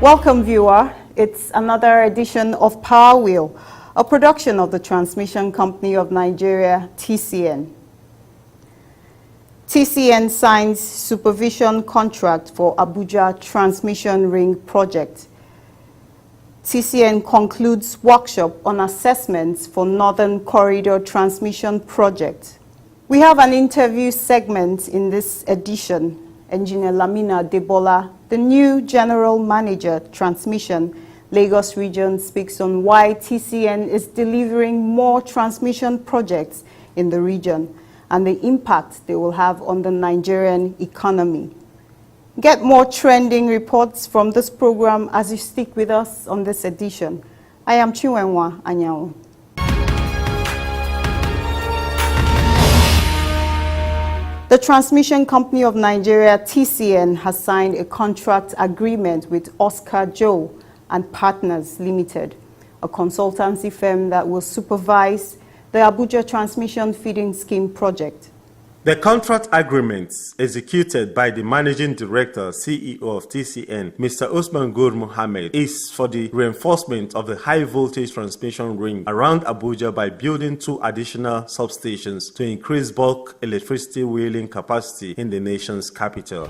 Welcome, viewer. It's another edition of Power Wheel, a production of the Transmission Company of Nigeria, TCN. TCN signs supervision contract for Abuja Transmission Ring project. TCN concludes workshop on assessments for Northern Corridor Transmission project. We have an interview segment in this edition. Engineer Lamina Debola, the new General Manager, Transmission, Lagos Region, speaks on why TCN is delivering more transmission projects in the region and the impact they will have on the Nigerian economy. Get more trending reports from this program as you stick with us on this edition. I am Chiwenwa Anyanwu. The Transmission Company of Nigeria, TCN, has signed a contract agreement with Oscar Joe and Partners Limited, a consultancy firm that will supervise the Abuja Transmission Feeding Scheme project. The contract agreement, executed by the Managing Director, CEO of TCN, Mr. Usman Gur Mohammed, is for the reinforcement of the high-voltage transmission ring around Abuja by building 2 additional substations to increase bulk electricity wheeling capacity in the nation's capital.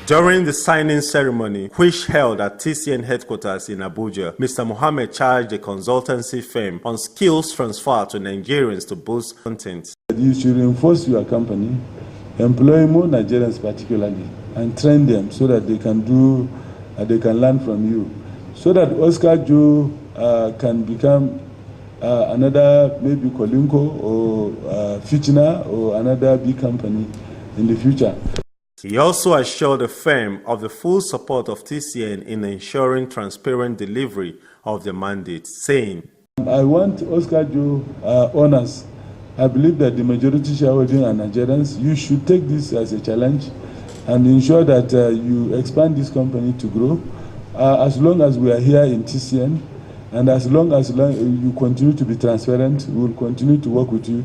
During the signing ceremony, which held at TCN headquarters in Abuja, Mr. Mohammed charged the consultancy firm on skills transfer to Nigerians to boost content. You should reinforce your company, employ more Nigerians particularly, and train them so that they can learn from you, so that Oscar Joe can become another maybe Kolinko or Fuchina or another big company in the future. He also assured the firm of the full support of TCN in ensuring transparent delivery of the mandate, saying, I want Oscar Joe owners. I believe that the majority shareholding are Nigerians. You should take this as a challenge and ensure that you expand this company to grow. As long as we are here in TCN and as long as you continue to be transparent, we will continue to work with you.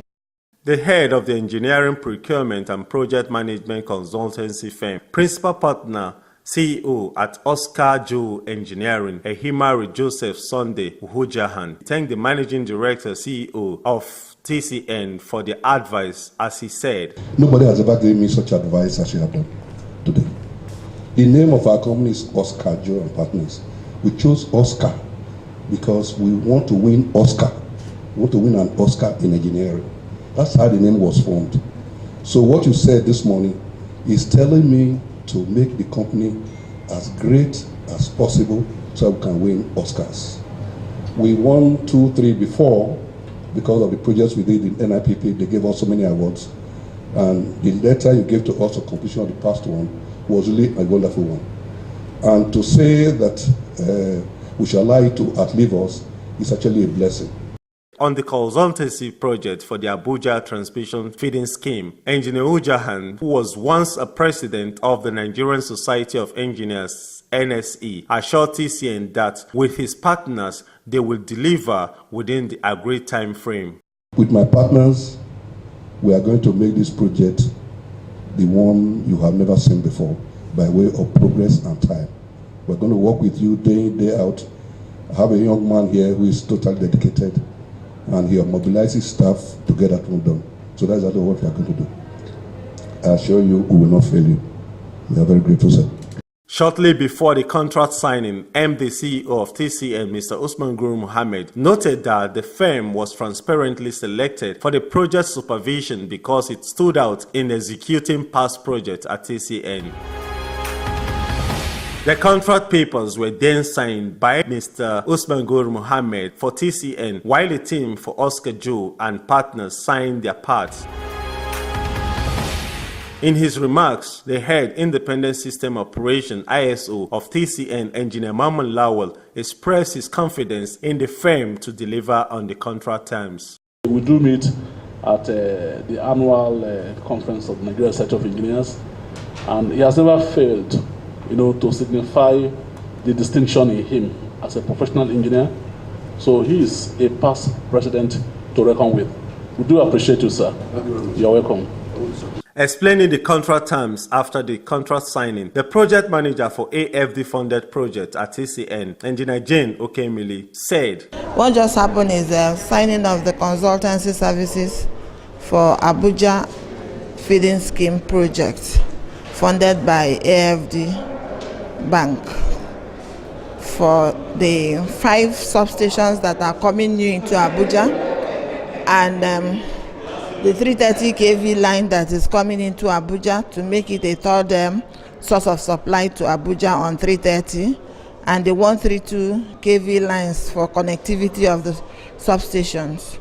The head of the engineering, procurement and project management consultancy firm, principal partner, CEO at Oscar Joe Engineering, Ehimari Joseph Sunday Uhujahan, thanked the managing director, CEO of TCN for the advice, as he said, nobody has ever given me such advice as you have done today. The name of our company is Oscar Joe and Partners. We chose Oscar because we want to win Oscar. We want to win an Oscar in engineering. That's how the name was formed. So what you said this morning is telling me to make the company as great as possible so we can win Oscars. We won 2, 3 before because of the projects we did in NIPP. They gave us so many awards. And the letter you gave to us of completion of the past one was really a wonderful one. And to say that we shall allow you to outlive us is actually a blessing. On the consultancy project for the Abuja Transmission Feeding Scheme, Engineer Ujahan, who was once a president of the Nigerian Society of Engineers, NSE, assured TCN that with his partners, they will deliver within the agreed time frame. With my partners, we are going to make this project the one you have never seen before by way of progress and time. We're going to work with you day in, day out. I have a young man here who is totally dedicated, and he mobilizes staff to get that one done. So that's exactly what we are going to do. I assure you, we will not fail you. We are very grateful, sir. Shortly before the contract signing, MD CEO of TCN, Mr. Usman Gur Mohammed, noted that the firm was transparently selected for the project supervision because it stood out in executing past projects at TCN. The contract papers were then signed by Mr. Usman Gur Mohammed for TCN, while the team for Oscar Joe and Partners signed their parts. In his remarks, the head Independent System Operation ISO of TCN, Engineer Maman Lawal, expressed his confidence in the firm to deliver on the contract terms. We do meet at the annual conference of Nigeria Society of Engineers, and he has never failed, to signify the distinction in him as a professional engineer. So he is a past president to reckon with. We do appreciate you, sir. You're welcome. Explaining the contract terms after the contract signing, the project manager for AFD-funded project at TCN, Engineer Jane Okemili, said, "What just happened is the signing of the consultancy services for Abuja Feeding Scheme project funded by AFD Bank for the 5 substations that are coming new into Abuja and the 330 kV line that is coming into Abuja to make it a third source of supply to Abuja on 330, and the 132 kV lines for connectivity of the substations.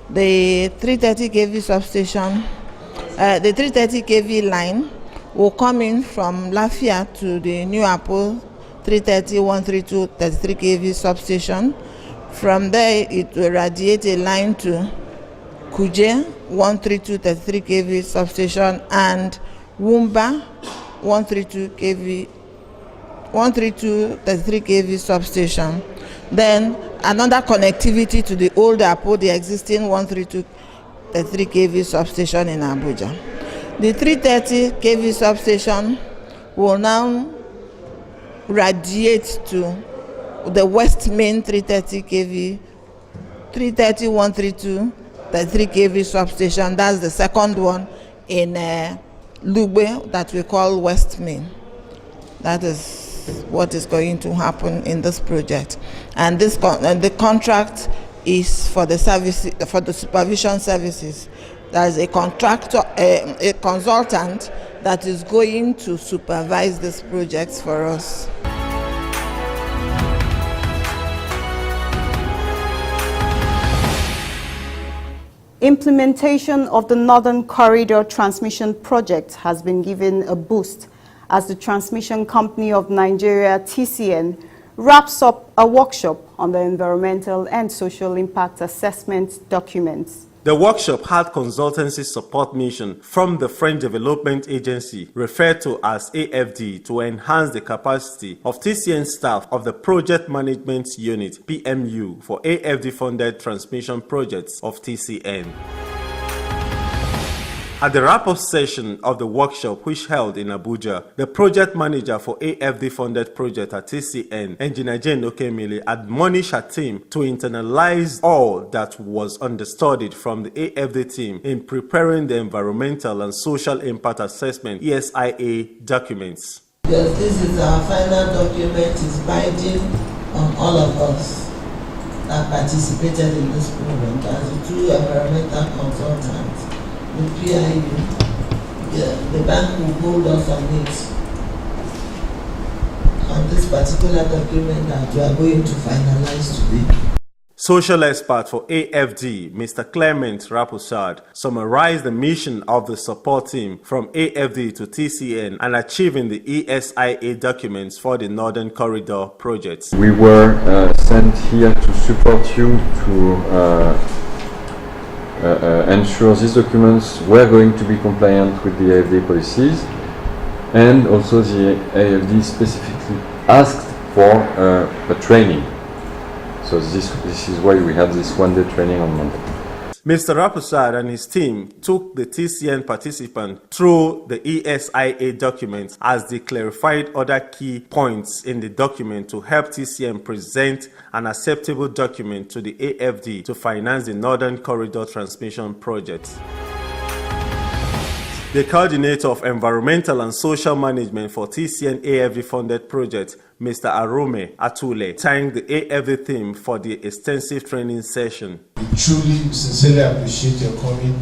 The 330 kV substation, the 330 kV line will come in from Lafia to the New Apple 330, 132, 33 kV substation. From there, it will radiate a line to Kuje 132, 33 kV substation and Wumba 132 kV, 132, 33 kV substation. Then another connectivity to the old Apple, the existing 132, 33 kV substation in Abuja. The 330 kV substation will now radiate to the West Main 330 kV, 330, 132, 33 kV substation. That's the second one in Lugbe that we call West Main. That is what is going to happen in this project. And this the contract is for the service, for the supervision services. There is a contractor, a consultant that is going to supervise these projects for us. Implementation of the Northern Corridor Transmission Project has been given a boost as the Transmission Company of Nigeria, TCN, wraps up a workshop on the environmental and social impact assessment documents. The workshop had consultancy support mission from the French Development Agency, referred to as AFD, to enhance the capacity of TCN staff of the Project Management Unit, PMU, for AFD-funded transmission projects of TCN. At the wrap-up session of the workshop, which held in Abuja, the project manager for AFD-funded project at TCN, Engineer Jane Okemili, admonished her team to internalize all that was understudied from the AFD team in preparing the environmental and social impact assessment (ESIA) documents. Because this is our final document, is binding on all of us that participated in this program, as the 2 environmental consultants. The PIU, the bank will hold us on this particular document that we are going to finalize today. Social expert for AFD, Mr. Clement Rapusad, summarized the mission of the support team from AFD to TCN and achieving the ESIA documents for the Northern Corridor project. We were sent here to support you to ensure these documents were going to be compliant with the AFD policies, and also the AFD specifically asked for a training. So this is why we had this 1-day training on Monday. Mr. Rapusad and his team took the TCN participant through the ESIA documents as they clarified other key points in the document to help TCN present an acceptable document to the AFD to finance the Northern Corridor Transmission Project. The coordinator of environmental and social management for TCN AFD-funded project, Mr. Arome Atule, thanked the AFD team for the extensive training session. We truly, sincerely appreciate your coming,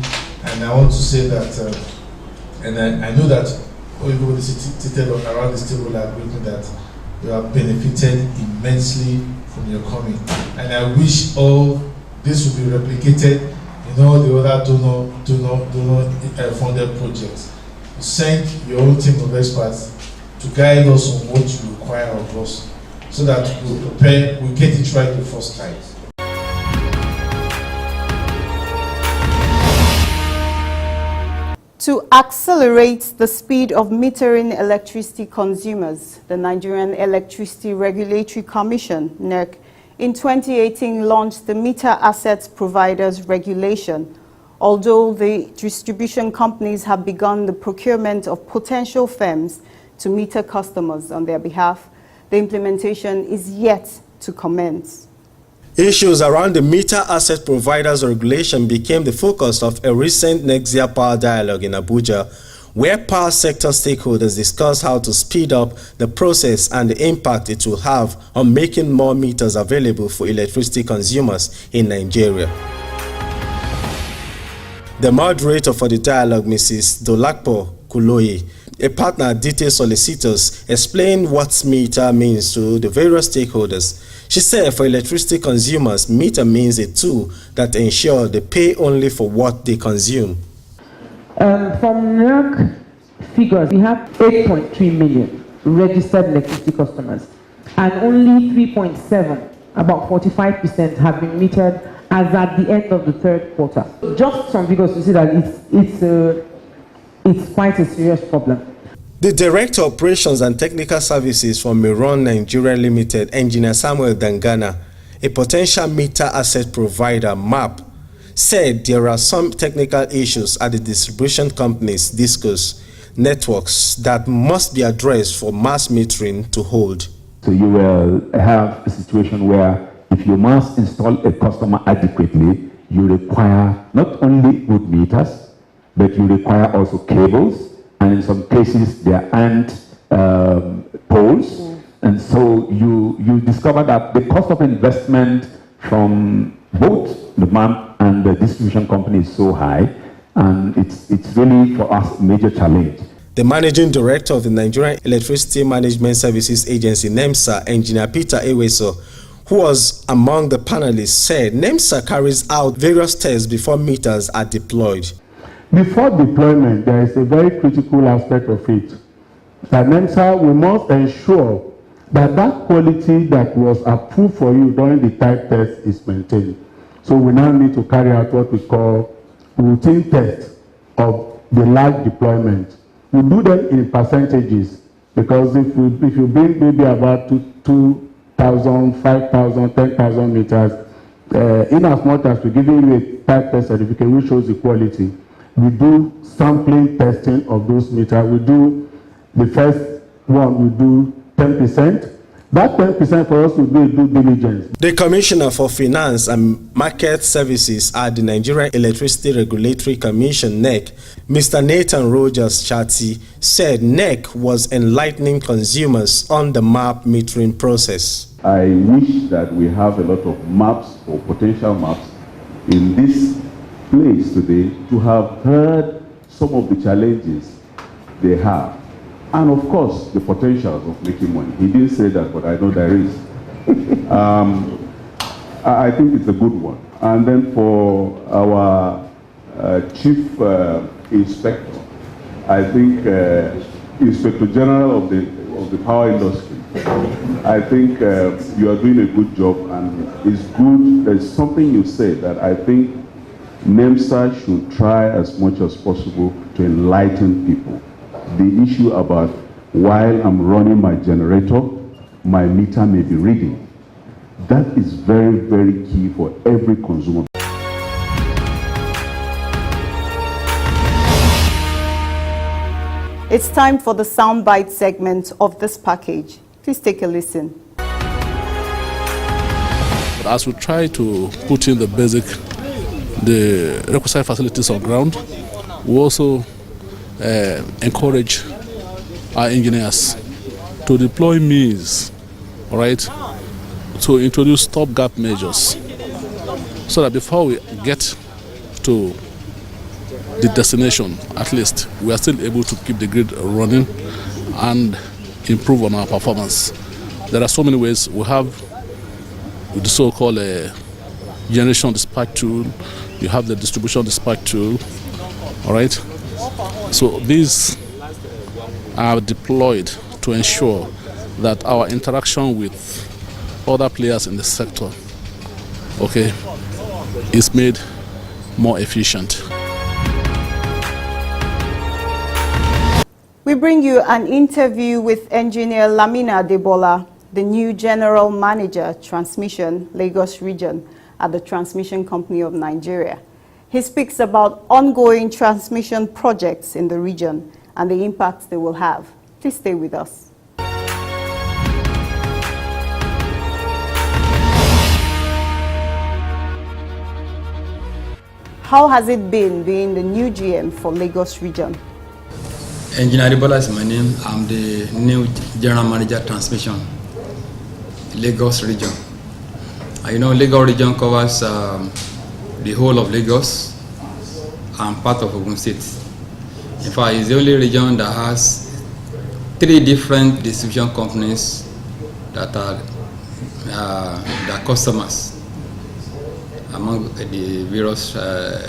and I want to say that, and I know that everybody seated around this table are agreeing that you have benefited immensely from your coming, and I wish all this will be replicated in all the other donor funded projects. You send your own team of experts to guide us on what you require of us, so that we prepare, we get it right the first time. To accelerate the speed of metering electricity consumers, the Nigerian Electricity Regulatory Commission, NERC, in 2018 launched the Meter Assets Providers Regulation, Although the distribution companies have begun the procurement of potential firms to meter customers on their behalf, the implementation is yet to commence. Issues around the meter asset providers regulation became the focus of a recent NEXIA Power Dialogue in Abuja, where power sector stakeholders discussed how to speed up the process and the impact it will have on making more meters available for electricity consumers in Nigeria. The moderator for the dialogue, Mrs. Dolakpo Kuloyi, a partner at Detail Solicitors, explained what meter means to the various stakeholders. She said for electricity consumers, meter means a tool that ensures they pay only for what they consume. From NERC figures, we have 8.3 million registered electricity customers, and only 3.7, about 45%, have been metered as at the end of the third quarter. Just some figures to see that it's quite a serious problem. The Director of Operations and Technical Services for Miron Nigeria Limited, Engineer Samuel Dangana, a potential meter asset provider, MAP, said there are some technical issues at the distribution companies, DISCOs, networks that must be addressed for mass metering to hold. So you will have a situation where if you must install a customer adequately, you require not only good meters, but you require also cables, and in some cases there aren't poles, and so you discover that the cost of investment from both the MAP and the distribution company is so high, and it's really for us a major challenge. The Managing Director of the Nigerian Electricity Management Services Agency, NEMSA, Engineer Peter Eweso, who was among the panelists, said NEMSA carries out various tests before meters are deployed. Before deployment, there is a very critical aspect of it. That NEMSA, we must ensure that that quality that was approved for you during the type test is maintained. So we now need to carry out what we call routine tests of the large deployment. We do them in percentages, because if you bring maybe about 2,000, 5,000, 10,000 meters, in as much as we're giving you a type test certificate which shows the quality, we do sampling testing of those meters. We do the first one, we do 10%. That 10% for us will be due diligence. The Commissioner for Finance and Market Services at the Nigerian Electricity Regulatory Commission, NEC, Mr. Nathan Rogers Chati, said NEC was enlightening consumers on the MAP metering process. I wish that we have a lot of maps or potential maps in this place today to have heard some of the challenges they have, and of course the potentials of making money. He didn't say that, but I know there is. I think it's a good one. And then for our Chief Inspector, I think Inspector General of the power industry, I think you are doing a good job, and it's good. There's something you said that I think NEMSA should try as much as possible to enlighten people. The issue about while I'm running my generator, my meter may be reading. That is very, very key for every consumer. It's time for the soundbite segment of this package. Please take a listen. As we try to put in the requisite facilities on ground, we also encourage our engineers to deploy means, all right, to introduce stopgap measures, so that before we get to the destination, at least we are still able to keep the grid running and improve on our performance. There are so many ways. We have the so-called generation dispatch tool, you have the distribution dispatch tool, all right? So these are deployed to ensure that our interaction with other players in the sector, okay, is made more efficient. We bring you an interview with Engineer Lamina Debola, the new General Manager, Transmission, Lagos Region at the Transmission Company of Nigeria. He speaks about ongoing transmission projects in the region and the impacts they will have. Please stay with us. How has it been being the new GM for Lagos region? Engineer Adebola is my name. I'm the new General Manager Transmission, Lagos region. You know, Lagos region covers the whole of Lagos and part of Ogun State. In fact, it's the only region that has 3 different distribution companies that are their customers among the various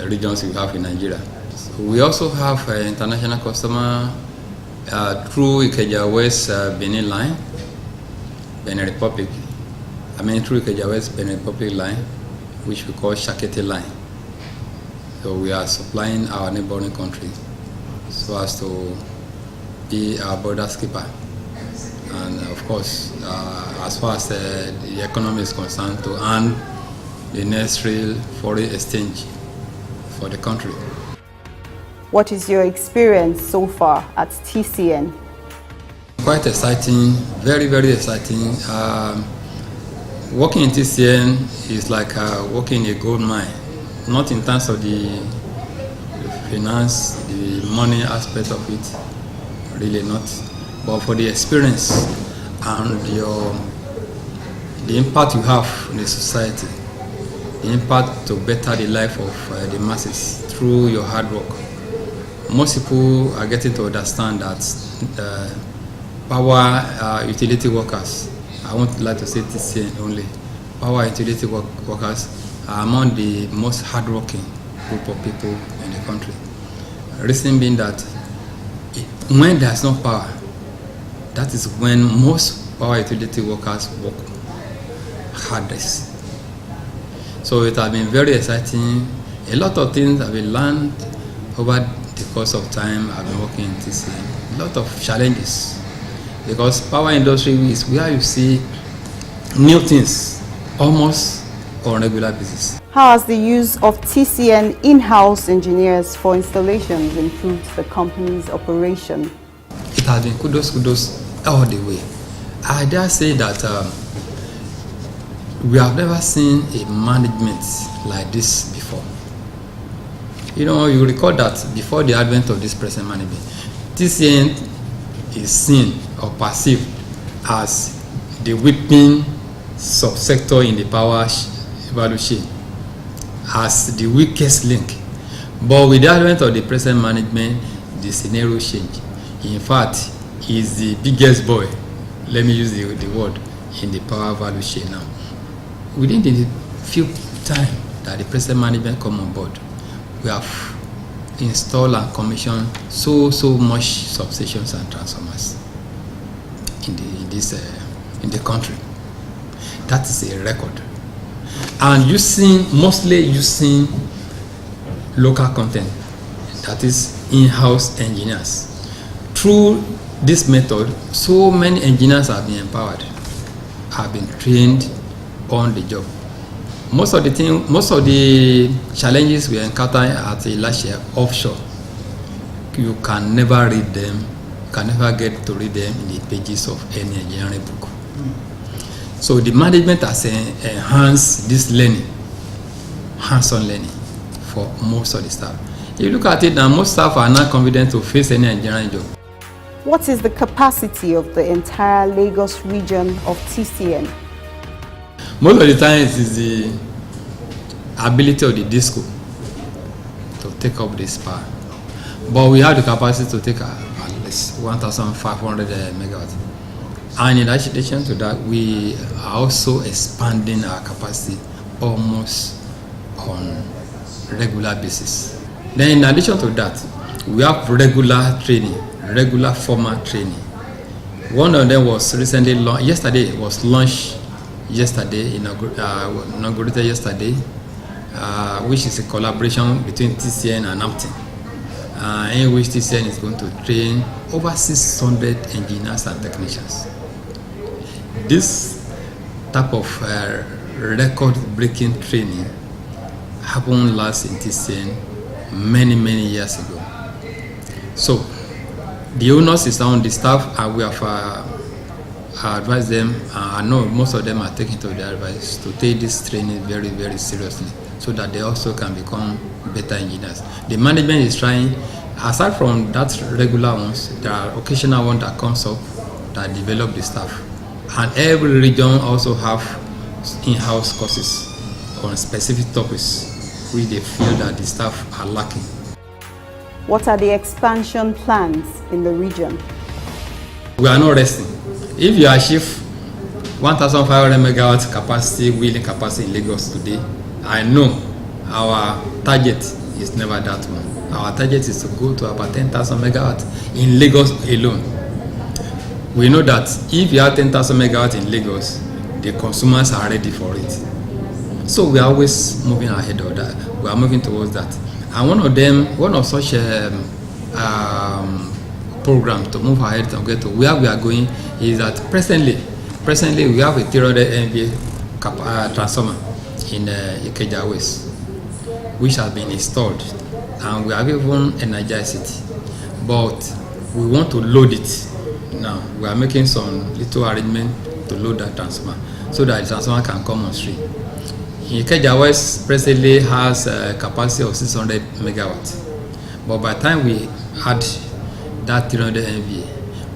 regions we have in Nigeria. So we also have an international customer through Ikeja West Benin line, Benin Republic. Through Ikeja West Benin Republic line, which we call Shakete line. So we are supplying our neighboring country so as to be our border skipper. And of course, as far as the economy is concerned, to earn the necessary foreign exchange for the country. What is your experience so far at TCN? Quite exciting, very, very exciting. Working in TCN is like working in a gold mine, not in terms of the finance, the money aspect of it, really not, but for the experience and the impact you have in the society, the impact to better the life of the masses through your hard work. Most people are getting to understand that power utility workers, I won't like to say TCN only, power utility workers are among the most hardworking group of people in the country. Reason being that when there's no power, that is when most power utility workers work hardest. So it has been very exciting. A lot of things have been learned over the course of time. I've been working in TCN. A lot of challenges, because power industry is where you see new things almost on a regular basis. How has the use of TCN in-house engineers for installations improved the company's operation? It has been kudos all the way. I dare say that we have never seen a management like this before. You know, you recall that before the advent of this present management, TCN is seen or perceived as the weeping subsector in the power value chain, as the weakest link. But with the advent of the present management, the scenario changed. In fact, he's the biggest boy, let me use the word, in the power value chain now. Within the few time that the present management come on board, we have installed and commissioned so much substations and transformers in the country. That is a record. And mostly using local content, that is in-house engineers. Through this method, so many engineers have been empowered, have been trained on the job. Most of the challenges we encounter at Elisha offshore, you can never read them, you can never get to read them in the pages of any engineering book. So the management has enhanced this learning, hands-on learning for most of the staff. If you look at it now, most staff are not confident to face any engineering job. What is the capacity of the entire Lagos region of TCN? Most of the time it is the ability of the DISCO to take up this power. But we have the capacity to take at least 1,500 megawatts. And in addition to that, we are also expanding our capacity almost on regular basis. Then in addition to that, we have regular training, regular formal training. One of them was recently launched, inaugurated yesterday, which is a collaboration between TCN and AMTN, in which TCN is going to train over 600 engineers and technicians. This type of record-breaking training happened last in TCN many years ago. So the onus is on the staff, and we have advised them. I know most of them are taking to their advice to take this training very seriously, so that they also can become better engineers. The management is trying. Aside from that regular ones, there are occasional ones that comes up that develop the staff. And every region also have in-house courses on specific topics which they feel that the staff are lacking. What are the expansion plans in the region? We are not resting. If you achieve 1,500 megawatts capacity, wheeling capacity in Lagos today, I know our target is never that one. Our target is to go to about 10,000 megawatts in Lagos alone. We know that if you have 10,000 megawatts in Lagos, the consumers are ready for it. So we are always moving ahead of that. We are moving towards that. And one of such programs to move ahead and get to where we are going is that presently we have a 300 MVA transformer in Ikeja West, which has been installed, and we have even energized it. But we want to load it now. We are making some little arrangement to load that transformer so that the transformer can come on stream. Ikeja West presently has a capacity of 600 megawatts, but by the time we add that 300 MVA,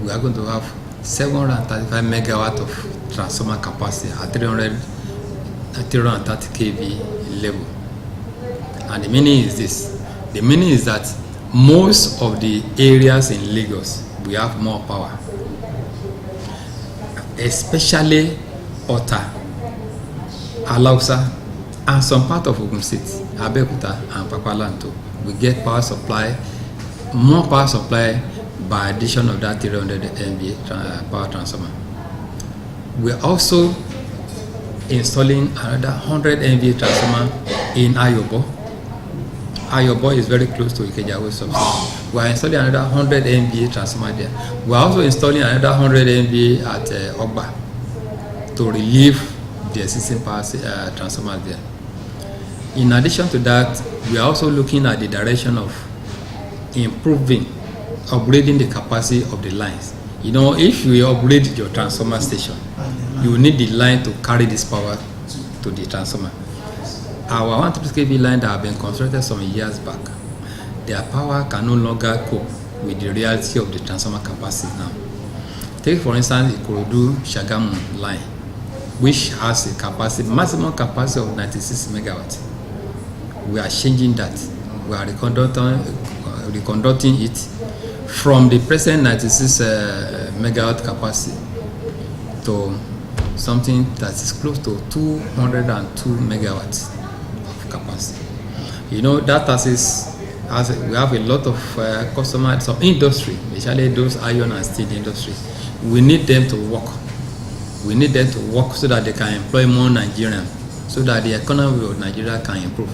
we are going to have 735 megawatts of transformer capacity at 330 kV level. And the meaning is this. The meaning is that most of the areas in Lagos, we have more power, especially Ota, Alausa, and some part of Ogun State, Abeokuta and Papalanto. We get power supply, more power supply by addition of that 300 MVA power transformer. We are also installing another 100 MVA transformer in Ayobo. Ayobo is very close to Ikeja West substation. We are installing another 100 MVA transformer there. We are also installing another 100 MVA at Ogba to relieve the existing power transformers there. In addition to that, we are also looking at the direction of upgrading the capacity of the lines. You know, if you upgrade your transformer station, you will need the line to carry this power to the transformer. Our 130 kV line that have been constructed some years back, their power can no longer cope with the reality of the transformer capacity now. Take for instance the Ikorodu-Shagamu line, which has a capacity, maximum capacity of 96 megawatts. We are changing that. We are reconducting it from the present 96 megawatt capacity to something that is close to 202 megawatts of capacity. You know, that we have a lot of customers, some industry, especially those iron and steel industry. We need them to work. We need them to work so that they can employ more Nigerians, so that the economy of Nigeria can improve.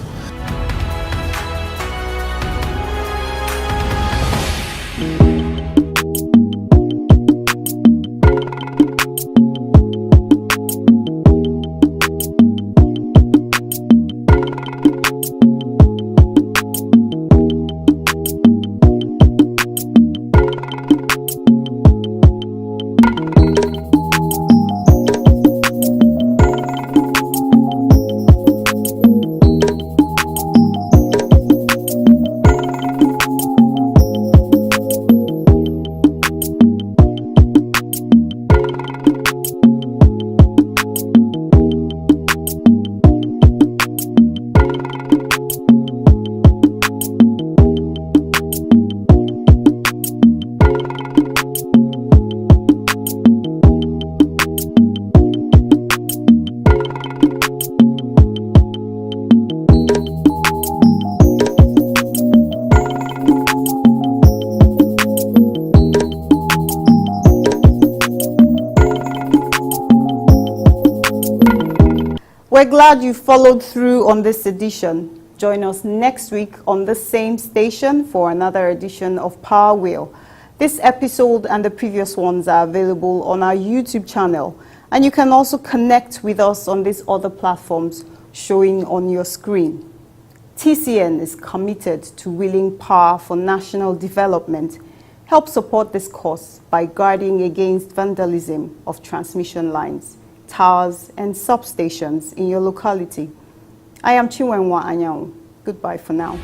We're glad you followed through on this edition. Join us next week on the same station for another edition of Power Wheel. This episode and the previous ones are available on our YouTube channel, and you can also connect with us on these other platforms showing on your screen. TCN is committed to wielding power for national development. Help support this cause by guarding against vandalism of transmission lines, towers, and substations in your locality. I am Chinwenwa Anyang. Goodbye for now.